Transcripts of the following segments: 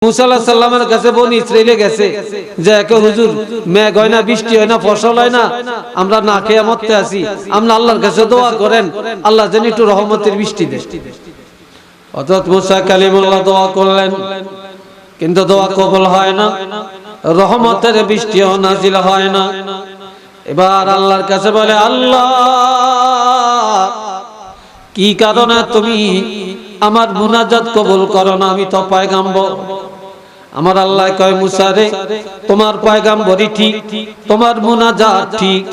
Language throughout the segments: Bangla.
মুসা আলাইহিস সালামের কাছে বনি ইসরাইলে গেছে যে একে হুজুর মেঘ হয় না, বৃষ্টি হয় না, ফসল হয় না, আমরা না খেয়ে মরতে আছি, আপনি আল্লাহর কাছে দোয়া করেন আল্লাহ যেন একটু রহমতের বৃষ্টি দেয়। হযরত মুসা কালিমুল্লাহ দোয়া করলেন, কিন্তু দোয়া কবুল হয় না, রহমতের বৃষ্টিও নাজিল হয় না। এবার আল্লাহর কাছে বলে, আল্লাহ কি কারণে তুমি আমার মুনাজাত কবুল করো না? আমি তো পয়গম্বর। আমার আল্লাহ কয়, মুসা রে, তোমার পয়গম্বরই ঠিক, তোমার মুনাজাত ঠিক,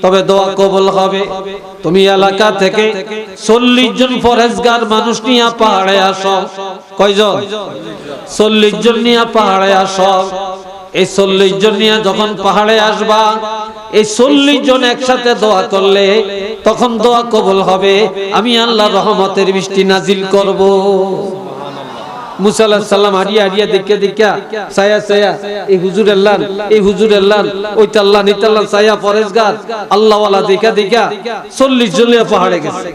তবে দোয়া কবুল হবে। তুমি এলাকা থেকে 40 জন ফরেজগার মানুষ নিয়ে পাহাড়ে আসো। কয়জন? 40 জন নিয়ে পাহাড়ে আসো। এই 40 জন নিয়ে যখন পাহাড়ে আসবা, এই 40 জন একসাথে দোয়া করলে তখন দোয়া কবুল হবে, আমি আল্লাহ রহমতের বৃষ্টি নাজিল করব। মুসা আলাইহিস সালাম হারিয়া হারিয়া দেখে দেখা ছায়া ছায়া এই হুজুর আল্লাহ, এই হুজুর আল্লাহ, ওইটা আল্লাহ নিতাল্লাহ ছায়া ফরেজগার আল্লাহওয়ালা দেখা দেখা 40 জন পাহাড়ে গেছে।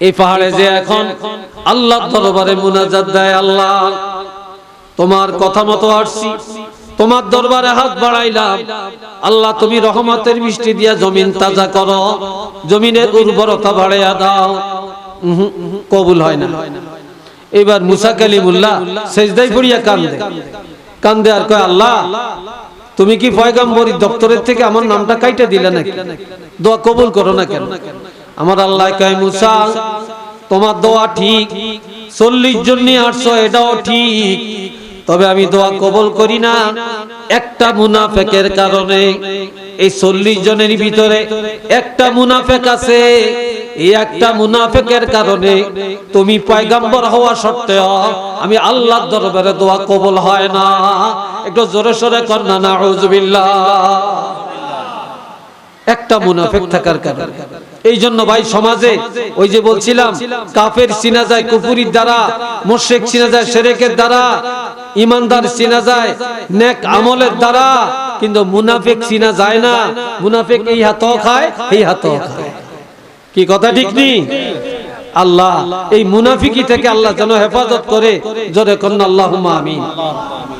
এই পাহাড়ে যে এখন আল্লাহর দরবারে মুনাজাত দেয়, আল্লাহ তোমার কথা মতো আসছি, তোমার দরবারে হাত বাড়াইলাম, আল্লাহ তুমি রহমতের বৃষ্টি দিয়া জমিন তাজা করো, জমিনের উর্বরতা বাড়াইয়া দাও। কবুল হয় না। এবার মুসা কালিমুল্লাহ সেজদায় পড়িয়া কান্দে কান্দে আর কয়, আল্লাহ তুমি কি পয়গম্বরী দপ্তরের থেকে আমার নামটা কাইটা দিলে নাকি? দোয়া কবুল করো না কেন? আমার আল্লাহ কয়, মুসা তোমার দোয়া ঠিক, 40 জন নিয়ে আসছো, এটাও ঠিক, তবে আমি দোয়া কবুল করি না একটা মুনাফিকের কারণে। এই 40 জনের ভিতরে একটা মুনাফিক আছে, এই একটা মুনাফিকের কারণে তুমি পয়গম্বর হওয়া সত্ত্বেও আমি আল্লাহর দরবারে দোয়া কবুল হয় না। একটু জোরে সোরে কর না নাউযুবিল্লাহ। একটা মুনাফিক থাকার কারণে। এই জন্য ভাই সমাজে ওই যে বলছিলাম, কাফের চিনা যায় কুফরির দ্বারা, মুশরিক চিনা যায় শিরকের দ্বারা, ঈমানদার চিনা যায় নেক আমলের দ্বারা, কিন্তু মুনাফিক চিনা যায় না। মুনাফিক এই হাতও খায়, এই হাতও খায়। কি কথা ঠিক নেই? আল্লাহ এই মুনাফিকি থেকে আল্লাহ যেন হেফাজত করে। জোরে কন্না আল্লাহুম্মা আমিন।